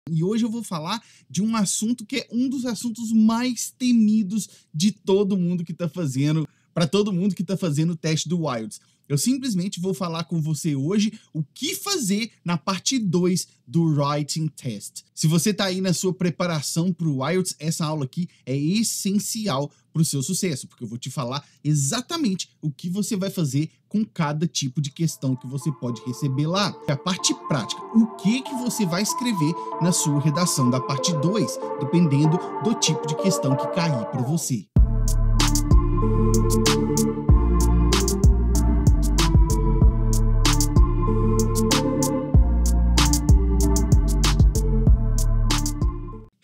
E hoje eu vou falar de um assunto que é um dos assuntos mais temidos de todo mundo que está fazendo, para todo mundo que está fazendo o teste do IELTS. Eu simplesmente vou falar com você hoje o que fazer na parte 2 do Writing Test. Se você está aí na sua preparação para o IELTS, essa aula aqui é essencial para o seu sucesso, porque eu vou te falar exatamente o que você vai fazer com cada tipo de questão que você pode receber lá. A parte prática, o que você vai escrever na sua redação da parte 2, dependendo do tipo de questão que cair para você.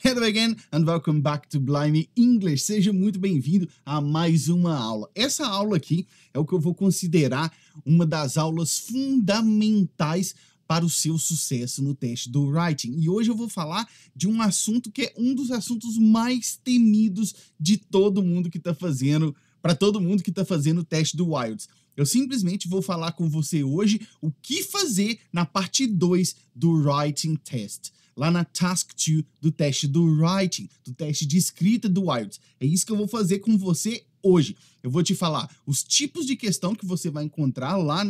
Hello again and welcome back to Blimey English. Seja muito bem-vindo a mais uma aula. Essa aula aqui é o que eu vou considerar uma das aulas fundamentais para o seu sucesso no teste do Writing. E hoje eu vou falar de um assunto que é um dos assuntos mais temidos de todo mundo que está fazendo, para todo mundo que está fazendo o teste do IELTS. Eu simplesmente vou falar com você hoje o que fazer na parte 2 do Writing Test, lá na Task 2 do teste do Writing, do teste de escrita do IELTS. É isso que eu vou fazer com você hoje. Eu vou te falar os tipos de questão que você vai encontrar lá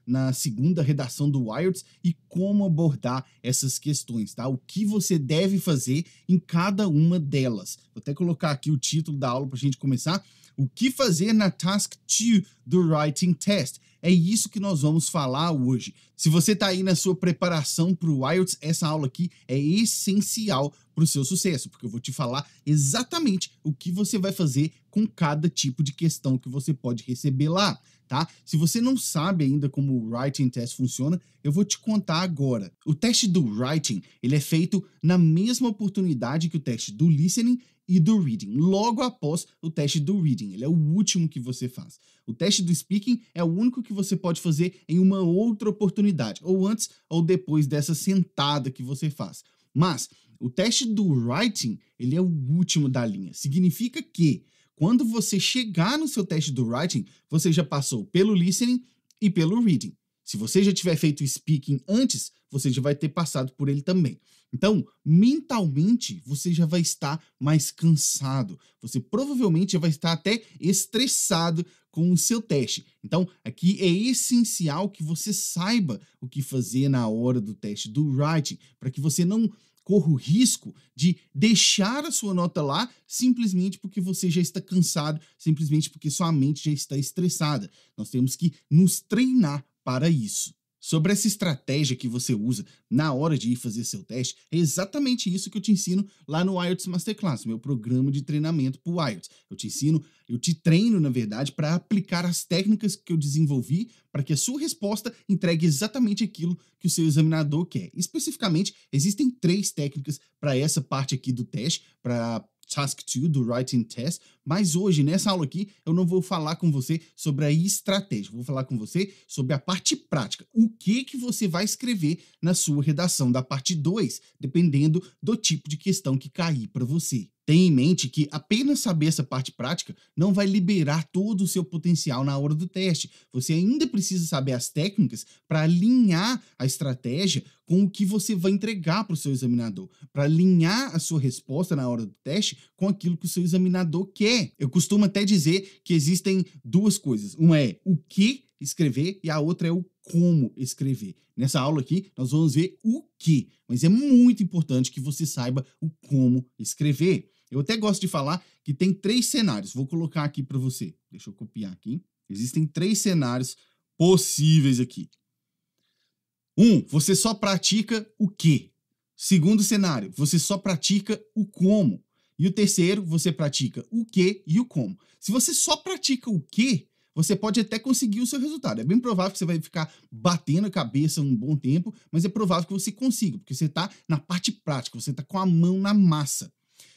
na segunda redação do IELTS e como abordar essas questões, tá? O que você deve fazer em cada uma delas. Vou até colocar aqui o título da aula para a gente começar. O que fazer na Task 2 do Writing Test. É isso que nós vamos falar hoje. Se você está aí na sua preparação para o IELTS, essa aula aqui é essencial para o seu sucesso, porque eu vou te falar exatamente o que você vai fazer com cada tipo de questão que você pode receber lá, tá? Se você não sabe ainda como o Writing Test funciona, eu vou te contar agora. O teste do Writing, ele é feito na mesma oportunidade que o teste do Listening e do Reading, logo após o teste do Reading. Ele é o último que você faz. O teste do Speaking é o único que você pode fazer em uma outra oportunidade, ou antes ou depois dessa sentada que você faz. Mas o teste do Writing, ele é o último da linha. Significa que quando você chegar no seu teste do Writing, você já passou pelo Listening e pelo Reading. Se você já tiver feito o Speaking antes, você já vai ter passado por ele também. Então, mentalmente, você já vai estar mais cansado. Você provavelmente já vai estar até estressado com o seu teste. Então, aqui é essencial que você saiba o que fazer na hora do teste do Writing, para que você não corra o risco de deixar a sua nota lá simplesmente porque você já está cansado, simplesmente porque sua mente já está estressada. Nós temos que nos treinar para isso. Sobre essa estratégia que você usa na hora de ir fazer seu teste, é exatamente isso que eu te ensino lá no IELTS Masterclass, meu programa de treinamento para o IELTS. Eu te treino, na verdade, para aplicar as técnicas que eu desenvolvi para que a sua resposta entregue exatamente aquilo que o seu examinador quer. Especificamente, existem 3 técnicas para essa parte aqui do teste, para Task 2 do Writing Test, mas hoje, nessa aula aqui, eu não vou falar com você sobre a estratégia, vou falar com você sobre a parte prática, o que você vai escrever na sua redação da parte 2, dependendo do tipo de questão que cair para você. Tenha em mente que apenas saber essa parte prática não vai liberar todo o seu potencial na hora do teste. Você ainda precisa saber as técnicas para alinhar a estratégia com o que você vai entregar para o seu examinador, para alinhar a sua resposta na hora do teste com aquilo que o seu examinador quer. Eu costumo até dizer que existem 2 coisas. Uma é o que escrever e a outra é o como escrever. Nessa aula aqui, nós vamos ver o que, mas é muito importante que você saiba o como escrever. Eu até gosto de falar que tem 3 cenários. Vou colocar aqui para você. Deixa eu copiar aqui. Existem 3 cenários possíveis aqui. 1, você só pratica o que. Segundo cenário, você só pratica o como. E o terceiro, você pratica o que e o como. Se você só pratica o que, você pode até conseguir o seu resultado. É bem provável que você vai ficar batendo a cabeça um bom tempo, mas é provável que você consiga, porque você está na parte prática, você está com a mão na massa.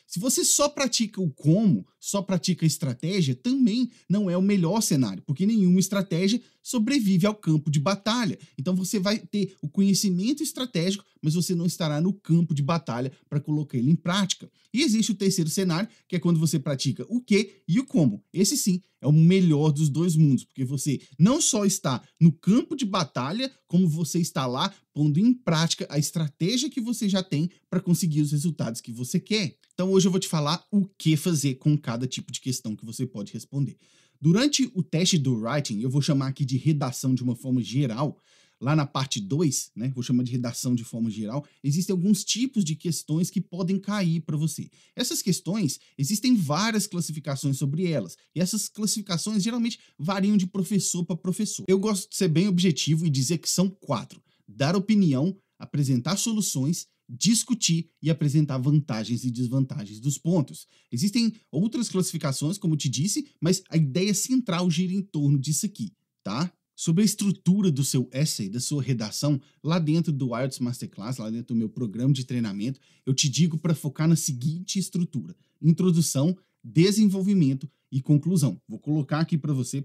Se você só pratica o como, só pratica a estratégia, também não é o melhor cenário, porque nenhuma estratégia sobrevive ao campo de batalha. Então você vai ter o conhecimento estratégico, mas você não estará no campo de batalha para colocar ele em prática. E existe o terceiro cenário, que é quando você pratica o que e o como. Esse sim é o melhor dos dois mundos, porque você não só está no campo de batalha, como você está lá pondo em prática a estratégia que você já tem para conseguir os resultados que você quer. Então hoje eu vou te falar o que fazer com cada tipo de questão que você pode responder. Durante o teste do writing, eu vou chamar aqui de redação de uma forma geral. Lá na parte 2, né, vou chamar de redação de forma geral, existem alguns tipos de questões que podem cair para você. Essas questões, existem várias classificações sobre elas, e essas classificações geralmente variam de professor para professor. Eu gosto de ser bem objetivo e dizer que são 4: dar opinião, apresentar soluções, discutir e apresentar vantagens e desvantagens dos pontos. Existem outras classificações, como eu te disse, mas a ideia central gira em torno disso aqui, tá? Sobre a estrutura do seu essay, da sua redação, lá dentro do IELTS Masterclass, lá dentro do meu programa de treinamento, eu te digo para focar na seguinte estrutura: introdução, desenvolvimento e conclusão. Vou colocar aqui para você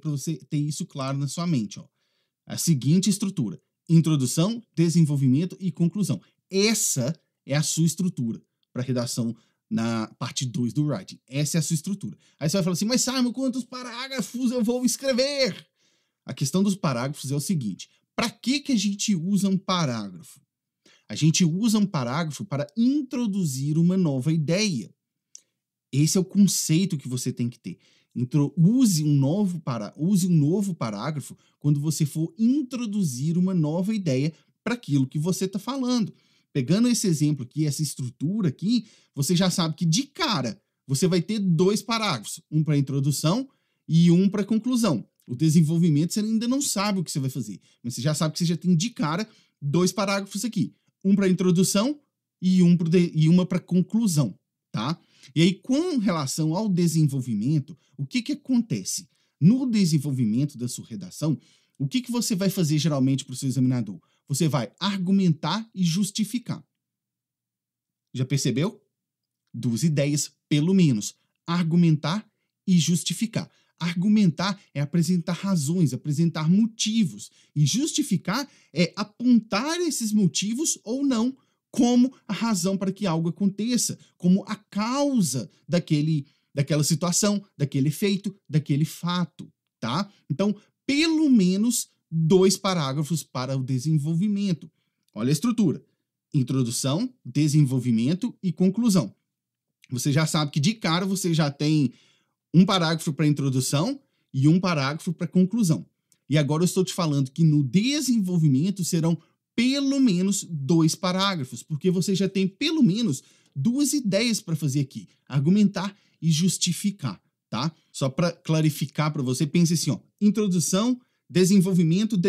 ter isso claro na sua mente, ó. A seguinte estrutura: introdução, desenvolvimento e conclusão. Essa é a sua estrutura para redação na parte 2 do writing. Essa é a sua estrutura. Aí você vai falar assim: mas Simon, quantos parágrafos eu vou escrever? A questão dos parágrafos é o seguinte: para que a gente usa um parágrafo? A gente usa um parágrafo para introduzir uma nova ideia. Esse é o conceito que você tem que ter. Use um novo parágrafo quando você for introduzir uma nova ideia para aquilo que você está falando. Pegando esse exemplo aqui, essa estrutura aqui, você já sabe que de cara você vai ter 2 parágrafos, um para introdução e um para conclusão. O desenvolvimento você ainda não sabe o que você vai fazer, mas você já sabe que você já tem de cara 2 parágrafos aqui, um para introdução e uma para conclusão, tá? E aí, com relação ao desenvolvimento, o que acontece? No desenvolvimento da sua redação, o que você vai fazer geralmente para o seu examinador? Você vai argumentar e justificar. Já percebeu? 2 ideias, pelo menos. Argumentar e justificar. Argumentar é apresentar razões, apresentar motivos. E justificar é apontar esses motivos ou não como a razão para que algo aconteça, como a causa daquela situação, daquele efeito, daquele fato, tá? Então, pelo menos 2 parágrafos para o desenvolvimento. Olha a estrutura: introdução, desenvolvimento e conclusão. Você já sabe que de cara você já tem um parágrafo para introdução e um parágrafo para conclusão. E agora eu estou te falando que no desenvolvimento serão pelo menos 2 parágrafos, porque você já tem pelo menos 2 ideias para fazer aqui: argumentar e justificar, tá? Só para clarificar para você, pense assim, ó: introdução, desenvolvimento,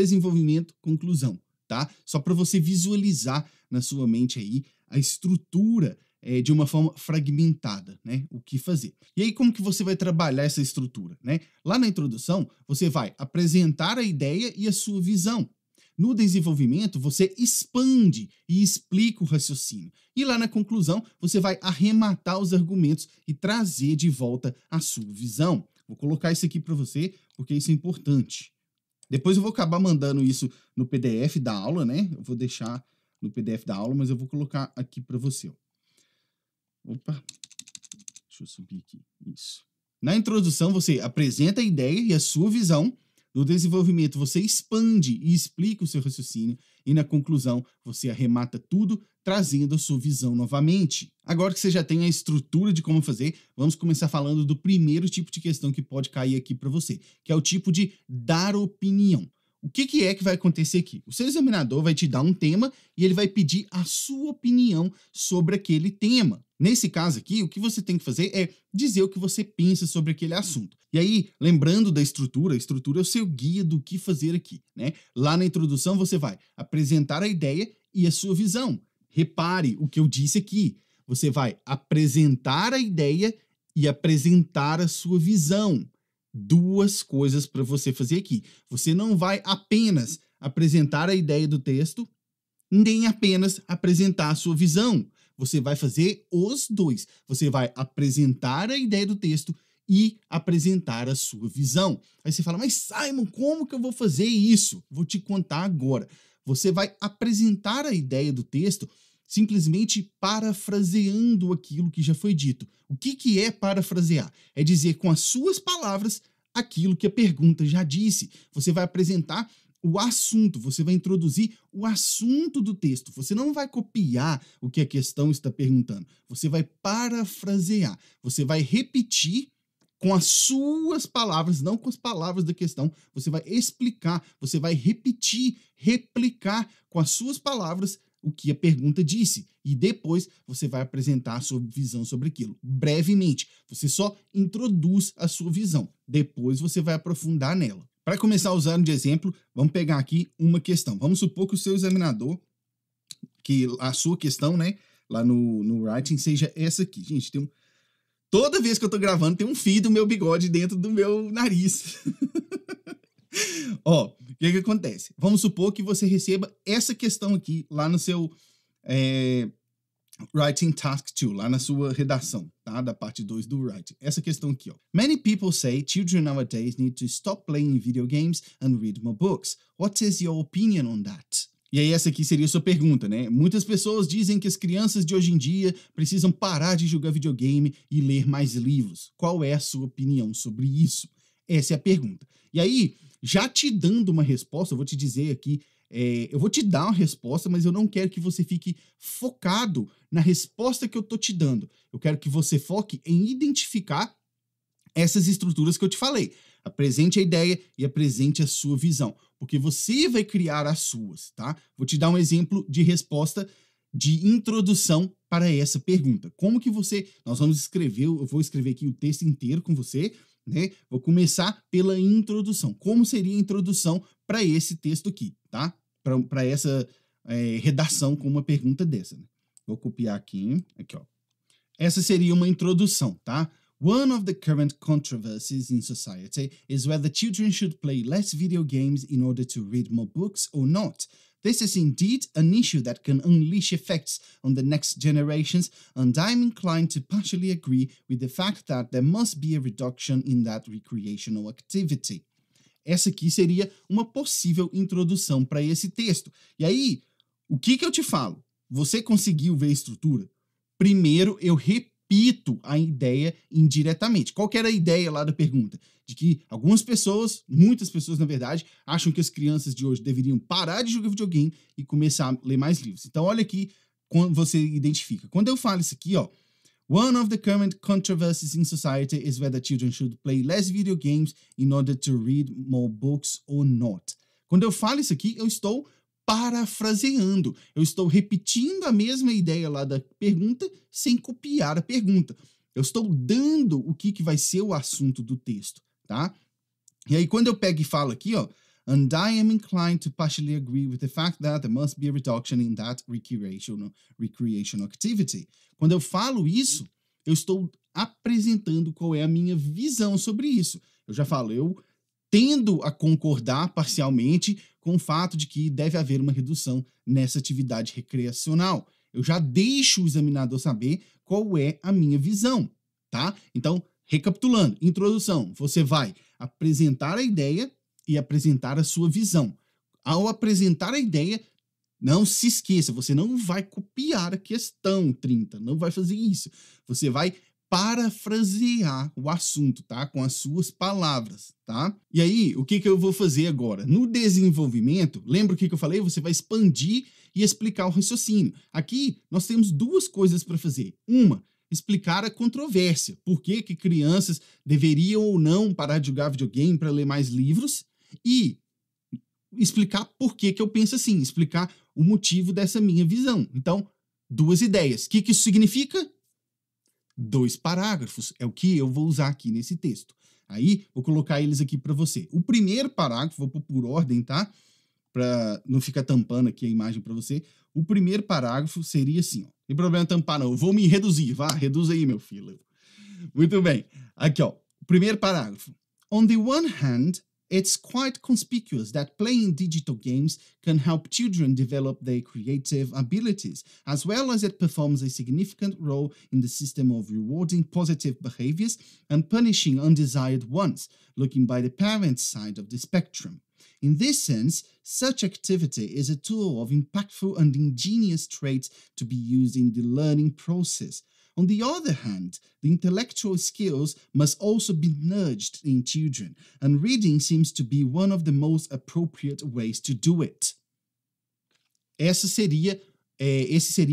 conclusão, tá? Só para você visualizar na sua mente aí a estrutura de uma forma fragmentada, né? O que fazer. E aí, como que você vai trabalhar essa estrutura, né? Lá na introdução, você vai apresentar a ideia e a sua visão. No desenvolvimento, você expande e explica o raciocínio. E lá na conclusão, você vai arrematar os argumentos e trazer de volta a sua visão. Vou colocar isso aqui para você, porque isso é importante. Depois eu vou acabar mandando isso no PDF da aula, né? Eu vou deixar no PDF da aula, mas eu vou colocar aqui para você, ó. Opa, deixa eu subir aqui, isso. Na introdução, você apresenta a ideia e a sua visão. No desenvolvimento, você expande e explica o seu raciocínio. E na conclusão, você arremata tudo, trazendo a sua visão novamente. Agora que você já tem a estrutura de como fazer, vamos começar falando do primeiro tipo de questão que pode cair aqui para você, que é o tipo de dar opinião. O que é que vai acontecer aqui? O seu examinador vai te dar um tema e ele vai pedir a sua opinião sobre aquele tema. Nesse caso aqui, o que você tem que fazer é dizer o que você pensa sobre aquele assunto. E aí, lembrando da estrutura, a estrutura é o seu guia do que fazer aqui, né? Lá na introdução você vai apresentar a ideia e a sua visão. Repare o que eu disse aqui. Você vai apresentar a ideia e apresentar a sua visão. 2 coisas para você fazer aqui. Você não vai apenas apresentar a ideia do texto, nem apenas apresentar a sua visão. Você vai fazer os 2. Você vai apresentar a ideia do texto e apresentar a sua visão. Aí você fala, mas Simon, como que eu vou fazer isso? Vou te contar agora. Você vai apresentar a ideia do texto simplesmente parafraseando aquilo que já foi dito. O que é parafrasear? É dizer com as suas palavras aquilo que a pergunta já disse. Você vai apresentar o assunto, você vai introduzir o assunto do texto. Você não vai copiar o que a questão está perguntando. Você vai parafrasear. Você vai repetir com as suas palavras, não com as palavras da questão. Você vai explicar, você vai repetir, replicar com as suas palavras o que a pergunta disse. E depois você vai apresentar a sua visão sobre aquilo. Brevemente, você só introduz a sua visão. Depois você vai aprofundar nela. Para começar usando de exemplo, vamos pegar aqui uma questão. Vamos supor que o seu examinador, que a sua questão, né, lá no writing, seja essa aqui. Gente, toda vez que eu tô gravando, tem um fio do meu bigode dentro do meu nariz. Ó, o que acontece? Vamos supor que você receba essa questão aqui lá no seu Writing Task 2, lá na sua redação, tá? Da parte 2 do Writing. Essa questão aqui, ó. Many people say children nowadays need to stop playing video games and read more books. What is your opinion on that? E aí essa aqui seria a sua pergunta, né? Muitas pessoas dizem que as crianças de hoje em dia precisam parar de jogar videogame e ler mais livros. Qual é a sua opinião sobre isso? Essa é a pergunta. E aí, já te dando uma resposta, eu vou te dizer aqui, eu vou te dar uma resposta, mas eu não quero que você fique focado na resposta que eu tô te dando. Eu quero que você foque em identificar essas estruturas que eu te falei. Apresente a ideia e apresente a sua visão, porque você vai criar as suas, tá? Vou te dar um exemplo de resposta de introdução para essa pergunta. Como que nós vamos escrever, eu vou escrever aqui o texto inteiro com você, né? Vou começar pela introdução. Como seria a introdução para esse texto aqui, tá? Para essa redação com uma pergunta dessa, né? Vou copiar aqui, ó. Essa seria uma introdução, tá? One of the current controversies in society is whether children should play less video games in order to read more books or not. This is indeed an issue that can unleash effects on the next generations, and I'm inclined to partially agree with the fact that there must be a reduction in that recreational activity. Essa aqui seria uma possível introdução para esse texto. E aí, o que eu te falo? Você conseguiu ver a estrutura? Primeiro, eu repito a ideia indiretamente. Qual que era a ideia lá da pergunta? De que algumas pessoas, muitas pessoas na verdade, acham que as crianças de hoje deveriam parar de jogar videogame e começar a ler mais livros. Então olha aqui quando você identifica. Quando eu falo isso aqui, ó, one of the current controversies in society is whether children should play less video games in order to read more books or not. Quando eu falo isso aqui, eu estou parafraseando. Eu estou repetindo a mesma ideia lá da pergunta sem copiar a pergunta. Eu estou dando o que vai ser o assunto do texto, tá? E aí, quando eu pego e falo aqui, ó, and I am inclined to partially agree with the fact that there must be a reduction in that recreational activity. Quando eu falo isso, eu estou apresentando qual é a minha visão sobre isso. Eu já falo, eu tendo a concordar parcialmente com o fato de que deve haver uma redução nessa atividade recreacional. Eu já deixo o examinador saber qual é a minha visão, tá? Então, recapitulando, introdução, você vai apresentar a ideia e apresentar a sua visão. Ao apresentar a ideia, não se esqueça, você não vai copiar a questão 30, não vai fazer isso. Você vai parafrasear o assunto, tá? Com as suas palavras, tá? E aí, o que eu vou fazer agora? No desenvolvimento, lembra o que eu falei? Você vai expandir e explicar o raciocínio. Aqui, nós temos duas coisas para fazer. Uma, explicar a controvérsia. Por que crianças deveriam ou não parar de jogar videogame para ler mais livros? E explicar por que eu penso assim, explicar o motivo dessa minha visão. Então, duas ideias. O que isso significa? 2 parágrafos, é o que eu vou usar aqui nesse texto. Aí, vou colocar eles aqui para você. O primeiro parágrafo, vou pôr por ordem, tá? Para não ficar tampando aqui a imagem para você. O primeiro parágrafo seria assim, ó. Não tem problema tampar não, eu vou me reduzir, vá, reduz aí, meu filho. Muito bem. Aqui, ó, o primeiro parágrafo. On the one hand, It's quite conspicuous that playing digital games can help children develop their creative abilities, as well as it performs a significant role in the system of rewarding positive behaviors and punishing undesired ones, looking by the parent's side of the spectrum. In this sense, such activity is a tool of impactful and ingenious traits to be used in the learning process. On the other hand, the intellectual skills must also be nurtured in children, and reading seems to be one of the most appropriate ways to do it. Esse seria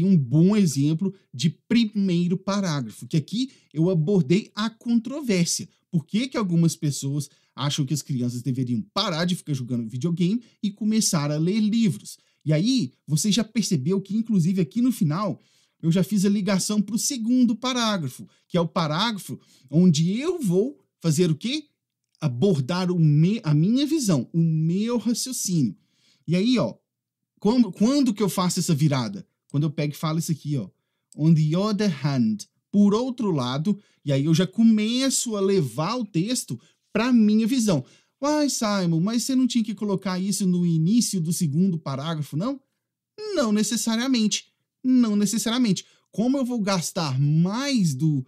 um bom exemplo de primeiro parágrafo, que aqui eu abordei a controvérsia. Por que algumas pessoas acham que as crianças deveriam parar de ficar jogando videogame e começar a ler livros? E aí, você já percebeu que, inclusive, aqui no final, eu já fiz a ligação para o segundo parágrafo, que é o parágrafo onde eu vou fazer o quê? Abordar a minha visão, o meu raciocínio. E aí, quando que eu faço essa virada? Quando eu pego e falo isso aqui, on the other hand, por outro lado, e aí eu já começo a levar o texto para a minha visão. Uai, Simon, mas você não tinha que colocar isso no início do segundo parágrafo, não? Não necessariamente. Não necessariamente. Como eu vou gastar mais do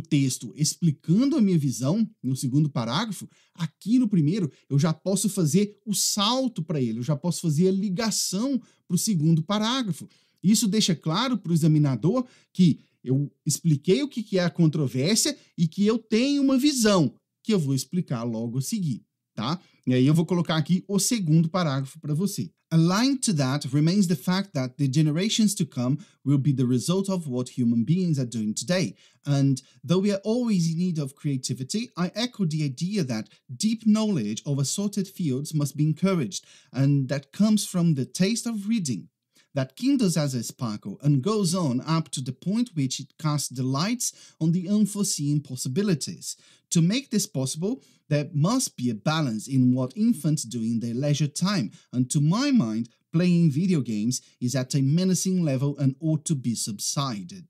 texto explicando a minha visão no segundo parágrafo, aqui no primeiro eu já posso fazer o salto para ele, eu já posso fazer a ligação para o segundo parágrafo. Isso deixa claro para o examinador que eu expliquei o que é a controvérsia e que eu tenho uma visão, que eu vou explicar logo a seguir, tá? E aí eu vou colocar aqui o segundo parágrafo para você. Aligned to that remains the fact that the generations to come will be the result of what human beings are doing today. And though we are always in need of creativity, I echo the idea that deep knowledge of assorted fields must be encouraged, and that comes from the taste of reading, that kindles as a sparkle and goes on up to the point which it casts the lights on the unforeseen possibilities. To make this possible, there must be a balance in what infants do in their leisure time, and to my mind, playing video games is at a menacing level and ought to be subsided.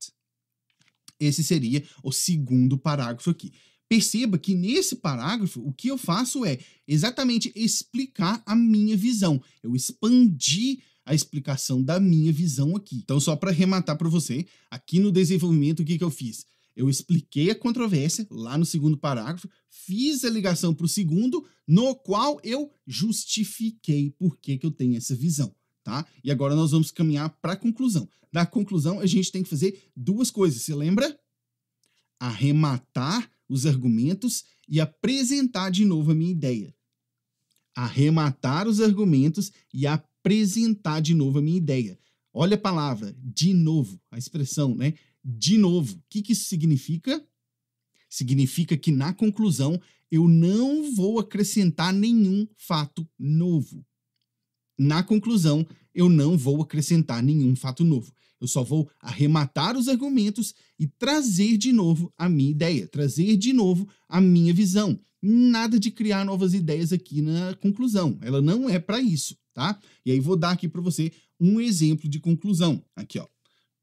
Esse seria o segundo parágrafo aqui. Perceba que nesse parágrafo o que eu faço é exatamente explicar a minha visão. Eu expandi a explicação da minha visão aqui. Então, só para arrematar para você, aqui no desenvolvimento, o que eu fiz? Eu expliquei a controvérsia lá no segundo parágrafo, fiz a ligação para o segundo, no qual eu justifiquei por que eu tenho essa visão, tá? E agora nós vamos caminhar para a conclusão. Da conclusão, a gente tem que fazer duas coisas, você lembra? Arrematar os argumentos e apresentar de novo a minha ideia. Arrematar os argumentos e apresentar de novo a minha ideia. Olha a palavra, de novo, a expressão, né? De novo. O que isso significa? Significa que na conclusão eu não vou acrescentar nenhum fato novo. Na conclusão, eu não vou acrescentar nenhum fato novo. Eu só vou arrematar os argumentos e trazer de novo a minha ideia, trazer de novo a minha visão. Nada de criar novas ideias aqui na conclusão. Ela não é para isso, tá? E aí vou dar aqui para você um exemplo de conclusão. Aqui, ó.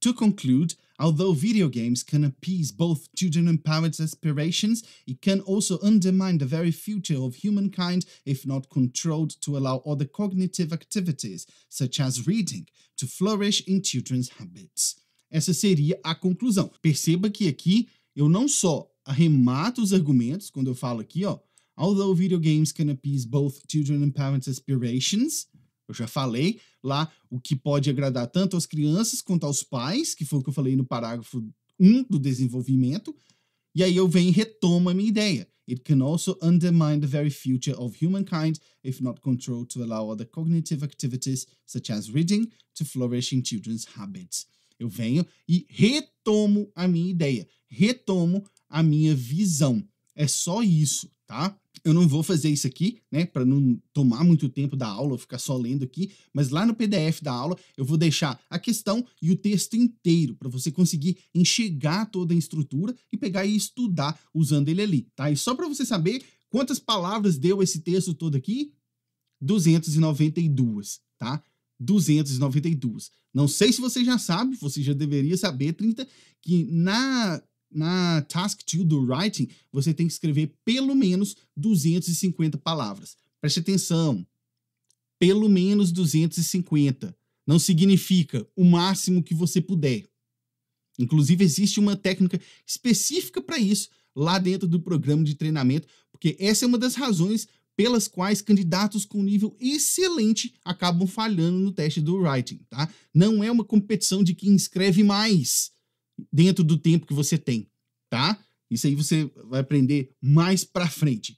To conclude, although video games can appease both children and parents' aspirations, it can also undermine the very future of humankind if not controlled to allow other cognitive activities, such as reading, to flourish in children's habits. Essa seria a conclusão. Perceba que aqui eu não só arremato os argumentos, quando eu falo aqui, ó, although video games can appease both children and parents' aspirations, eu já falei lá o que pode agradar tanto às crianças quanto aos pais, que foi o que eu falei no parágrafo 1 do desenvolvimento, e aí eu venho e retomo a minha ideia. It can also undermine the very future of humankind if not controlled to allow other cognitive activities, such as reading, to flourish in children's habits. Eu venho e retomo a minha ideia, retomo a minha visão. É só isso, tá? Eu não vou fazer isso aqui, né, para não tomar muito tempo da aula, ficar só lendo aqui, mas lá no PDF da aula eu vou deixar a questão e o texto inteiro para você conseguir enxergar toda a estrutura e pegar e estudar usando ele ali, tá? E só para você saber quantas palavras deu esse texto todo aqui, 292, tá? 292. Não sei se você já sabe, você já deveria saber, 30, que na Task 2 do Writing, você tem que escrever pelo menos 250 palavras. Preste atenção, pelo menos 250. Não significa o máximo que você puder. Inclusive, existe uma técnica específica para isso lá dentro do programa de treinamento, porque essa é uma das razões pelas quais candidatos com nível excelente acabam falhando no teste do writing, tá? Não é uma competição de quem escreve mais dentro do tempo que você tem, tá? Isso aí você vai aprender mais para frente.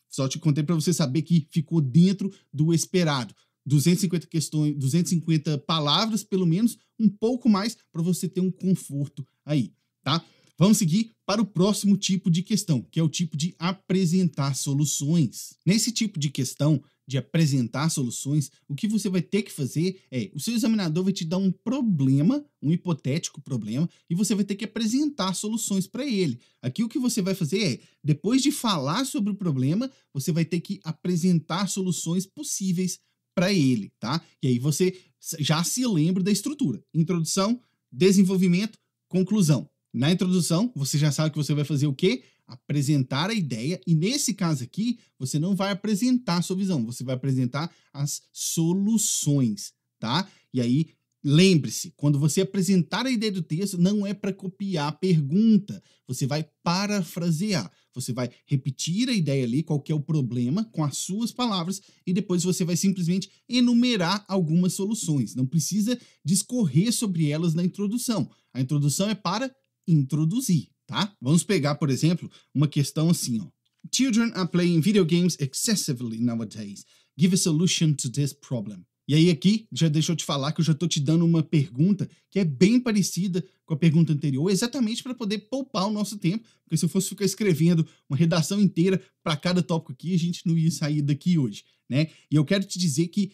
Só te contei para você saber que ficou dentro do esperado. 250 questões, 250 palavras, pelo menos, um pouco mais, para você ter um conforto aí, tá? Vamos seguir para o próximo tipo de questão, que é o tipo de apresentar soluções. Nesse tipo de questão, de apresentar soluções, o que você vai ter que fazer é, o seu examinador vai te dar um problema, um hipotético problema, e você vai ter que apresentar soluções para ele. Aqui o que você vai fazer é, depois de falar sobre o problema, você vai ter que apresentar soluções possíveis para ele, tá? E aí você já se lembra da estrutura. Introdução, desenvolvimento, conclusão. Na introdução, você já sabe que você vai fazer o quê? Apresentar a ideia, e nesse caso aqui, você não vai apresentar a sua visão, você vai apresentar as soluções, tá? E aí, lembre-se, quando você apresentar a ideia do texto, não é para copiar a pergunta, você vai parafrasear, você vai repetir a ideia ali, qual que é o problema, com as suas palavras, e depois você vai simplesmente enumerar algumas soluções. Não precisa discorrer sobre elas na introdução. A introdução é para introduzir, tá? Vamos pegar, por exemplo, uma questão assim, ó. Children are playing video games excessively nowadays. Give a solution to this problem. E aí aqui, já deixa eu te falar que eu já tô te dando uma pergunta que é bem parecida com a pergunta anterior, exatamente para poder poupar o nosso tempo, porque se eu fosse ficar escrevendo uma redação inteira para cada tópico aqui, a gente não ia sair daqui hoje, né? E eu quero te dizer que,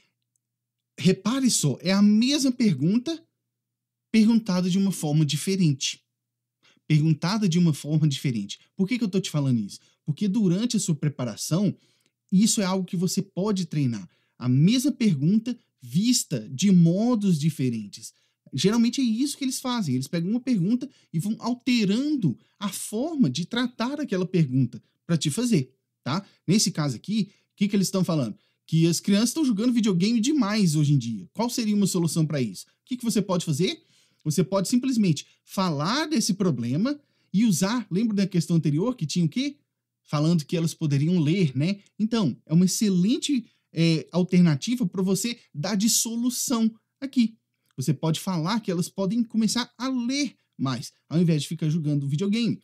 repare só, é a mesma pergunta perguntada de uma forma diferente. Perguntada de uma forma diferente. Por que eu tô te falando isso? Porque durante a sua preparação, isso é algo que você pode treinar. A mesma pergunta vista de modos diferentes. Geralmente é isso que eles fazem. Eles pegam uma pergunta e vão alterando a forma de tratar aquela pergunta para te fazer, tá? Nesse caso aqui, o que eles estão falando? Que as crianças estão jogando videogame demais hoje em dia. Qual seria uma solução para isso? O que você pode fazer? Você pode simplesmente falar desse problema e usar, lembra da questão anterior que tinha o quê? Falando que elas poderiam ler, né? Então, é uma excelente alternativa para você dar de solução aqui. Você pode falar que elas podem começar a ler mais, ao invés de ficar jogando videogame.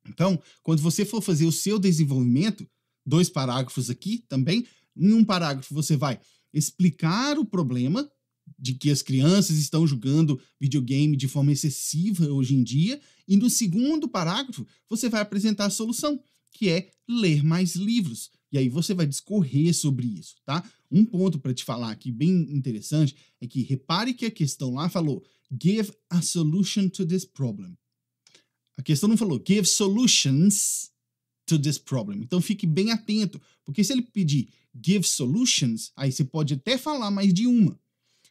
Então, quando você for fazer o seu desenvolvimento, 2 parágrafos aqui também, em um parágrafo você vai explicar o problema de que as crianças estão jogando videogame de forma excessiva hoje em dia, e no segundo parágrafo você vai apresentar a solução, que é ler mais livros. E aí você vai discorrer sobre isso, tá? Um ponto para te falar aqui bem interessante é que repare que a questão lá falou give a solution to this problem. A questão não falou give solutions to this problem. Então fique bem atento, porque se ele pedir give solutions, aí você pode até falar mais de uma.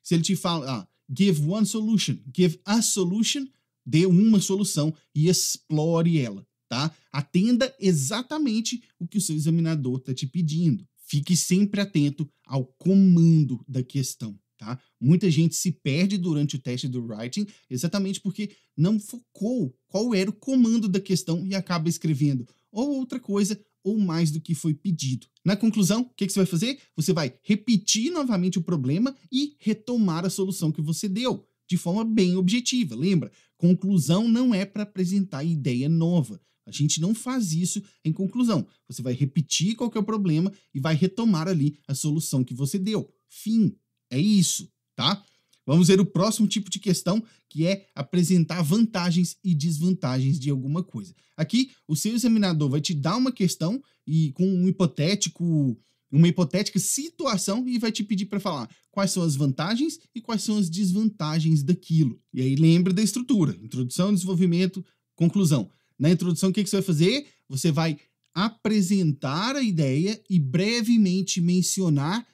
Se ele te fala, give one solution, give a solution, dê uma solução e explore ela, tá? Atenda exatamente o que o seu examinador está te pedindo. Fique sempre atento ao comando da questão, tá? Muita gente se perde durante o teste do writing exatamente porque não focou qual era o comando da questão e acaba escrevendo ou outra coisa ou mais do que foi pedido. Na conclusão, o que você vai fazer? Você vai repetir novamente o problema e retomar a solução que você deu, de forma bem objetiva. Lembra? Conclusão não é para apresentar ideia nova. A gente não faz isso em conclusão. Você vai repetir qual que é o problema e vai retomar ali a solução que você deu. Fim. É isso, tá? Vamos ver o próximo tipo de questão, que é apresentar vantagens e desvantagens de alguma coisa. Aqui, o seu examinador vai te dar uma questão e com uma hipotética situação e vai te pedir para falar quais são as vantagens e quais são as desvantagens daquilo. E aí lembra da estrutura, introdução, desenvolvimento, conclusão. Na introdução, o que você vai fazer? Você vai apresentar a ideia e brevemente mencionar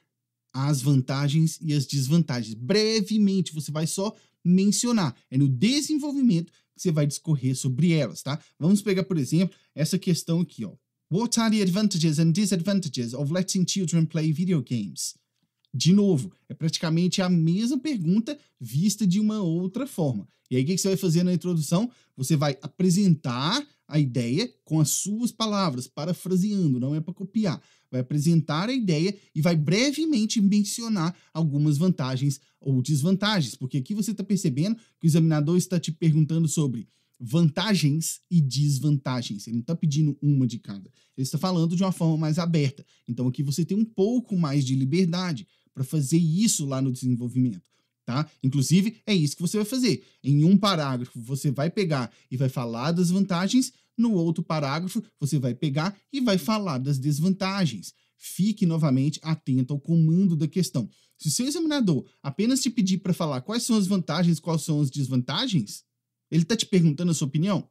as vantagens e as desvantagens. Brevemente, você vai só mencionar. É no desenvolvimento que você vai discorrer sobre elas, tá? Vamos pegar, por exemplo, essa questão aqui, ó. What are the advantages and disadvantages of letting children play video games? De novo, é praticamente a mesma pergunta vista de uma outra forma. E aí, o que você vai fazer na introdução? Você vai apresentar a ideia com as suas palavras, parafraseando, não é para copiar. Vai apresentar a ideia e vai brevemente mencionar algumas vantagens ou desvantagens, porque aqui você está percebendo que o examinador está te perguntando sobre vantagens e desvantagens. Ele não está pedindo uma de cada. Ele está falando de uma forma mais aberta. Então aqui você tem um pouco mais de liberdade para fazer isso lá no desenvolvimento, tá? Inclusive, é isso que você vai fazer. Em um parágrafo, você vai pegar e vai falar das vantagens, no outro parágrafo, você vai pegar e vai falar das desvantagens. Fique novamente atento ao comando da questão. Se o seu examinador apenas te pedir para falar quais são as vantagens, quais são as desvantagens, ele está te perguntando a sua opinião?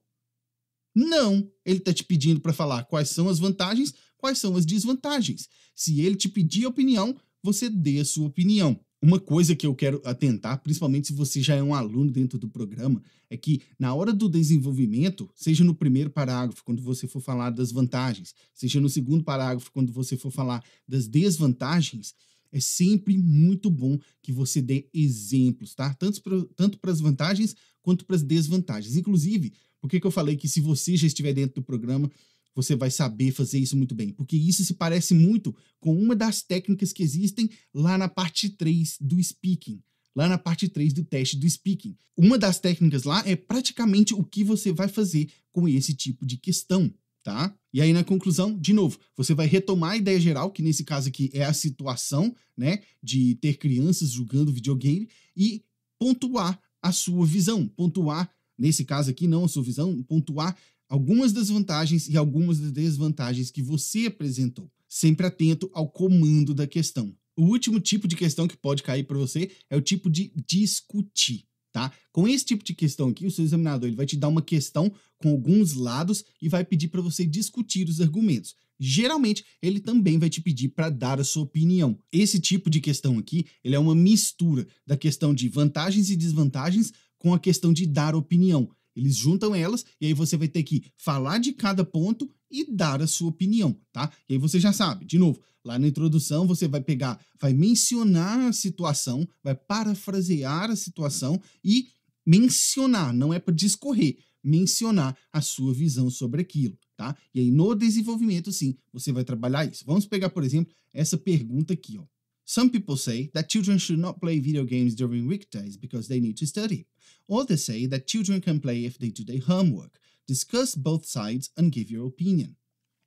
Não, ele está te pedindo para falar quais são as vantagens, quais são as desvantagens. Se ele te pedir a opinião, você dê a sua opinião. Uma coisa que eu quero atentar, principalmente se você já é um aluno dentro do programa, é que na hora do desenvolvimento, seja no primeiro parágrafo, quando você for falar das vantagens, seja no segundo parágrafo, quando você for falar das desvantagens, é sempre muito bom que você dê exemplos, tá? Tanto para as vantagens quanto para as desvantagens. Inclusive, por que eu falei que se você já estiver dentro do programa, você vai saber fazer isso muito bem? Porque isso se parece muito com uma das técnicas que existem lá na parte 3 do speaking, lá na parte 3 do teste do speaking. Uma das técnicas lá é praticamente o que você vai fazer com esse tipo de questão, tá? E aí, na conclusão, de novo, você vai retomar a ideia geral, que nesse caso aqui é a situação, né, de ter crianças jogando videogame, e pontuar a sua visão, pontuar, nesse caso aqui, não a sua visão, pontuar algumas das vantagens e algumas das desvantagens que você apresentou, sempre atento ao comando da questão. O último tipo de questão que pode cair para você é o tipo de discutir, tá? Com esse tipo de questão aqui, o seu examinador ele vai te dar uma questão com alguns lados e vai pedir para você discutir os argumentos. Geralmente, ele também vai te pedir para dar a sua opinião. Esse tipo de questão aqui, ele é uma mistura da questão de vantagens e desvantagens com a questão de dar opinião. Eles juntam elas e aí você vai ter que falar de cada ponto e dar a sua opinião, tá? E aí você já sabe, de novo, lá na introdução você vai pegar, vai mencionar a situação, vai parafrasear a situação e mencionar, não é para discorrer, mencionar a sua visão sobre aquilo, tá? E aí no desenvolvimento, sim, você vai trabalhar isso. Vamos pegar, por exemplo, essa pergunta aqui, ó. Some people say that children should not play video games during weekdays because they need to study. Others say that children can play if they do their homework. Discuss both sides and give your opinion.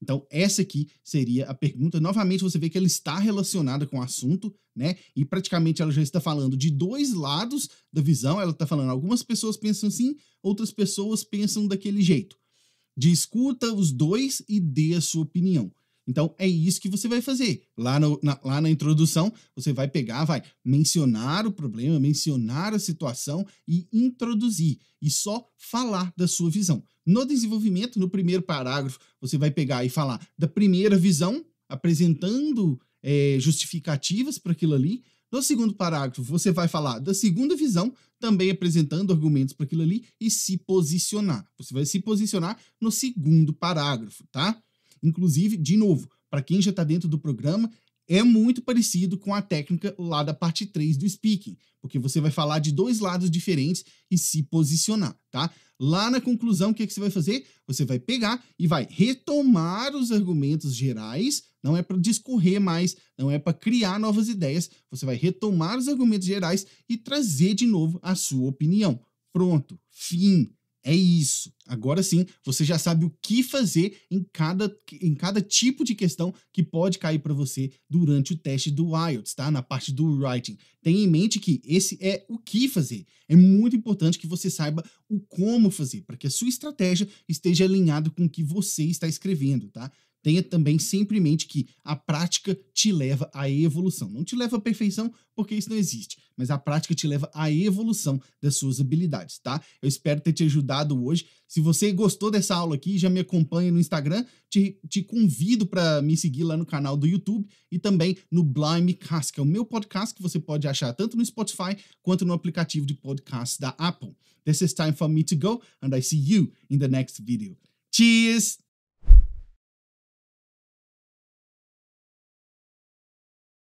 Então, essa aqui seria a pergunta. Novamente, você vê que ela está relacionada com o assunto, né? E praticamente ela já está falando de dois lados da visão. Ela está falando, algumas pessoas pensam assim, outras pessoas pensam daquele jeito. Discuta os dois e dê a sua opinião. Então, é isso que você vai fazer. Lá na introdução, você vai pegar, vai mencionar o problema, mencionar a situação e introduzir. E só falar da sua visão. No desenvolvimento, no primeiro parágrafo, você vai pegar e falar da primeira visão, apresentando justificativas para aquilo ali. No segundo parágrafo, você vai falar da segunda visão, também apresentando argumentos para aquilo ali e se posicionar. Você vai se posicionar no segundo parágrafo, tá? Inclusive, de novo, para quem já está dentro do programa, é muito parecido com a técnica lá da parte 3 do speaking, porque você vai falar de dois lados diferentes e se posicionar, tá? Lá na conclusão, o que você vai fazer? Você vai pegar e vai retomar os argumentos gerais, não é para discorrer mais, não é para criar novas ideias, você vai retomar os argumentos gerais e trazer de novo a sua opinião. Pronto, fim. É isso. Agora sim, você já sabe o que fazer em cada tipo de questão que pode cair para você durante o teste do IELTS, tá? Na parte do writing. Tenha em mente que esse é o que fazer. É muito importante que você saiba o como fazer, para que a sua estratégia esteja alinhada com o que você está escrevendo, tá? Tenha também sempre em mente que a prática te leva à evolução. Não te leva à perfeição, porque isso não existe, mas a prática te leva à evolução das suas habilidades, tá? Eu espero ter te ajudado hoje. Se você gostou dessa aula aqui, já me acompanha no Instagram, te convido para me seguir lá no canal do YouTube e também no Blimecast, que é o meu podcast que você pode achar tanto no Spotify quanto no aplicativo de podcast da Apple. This is time for me to go, and I see you in the next video. Cheers!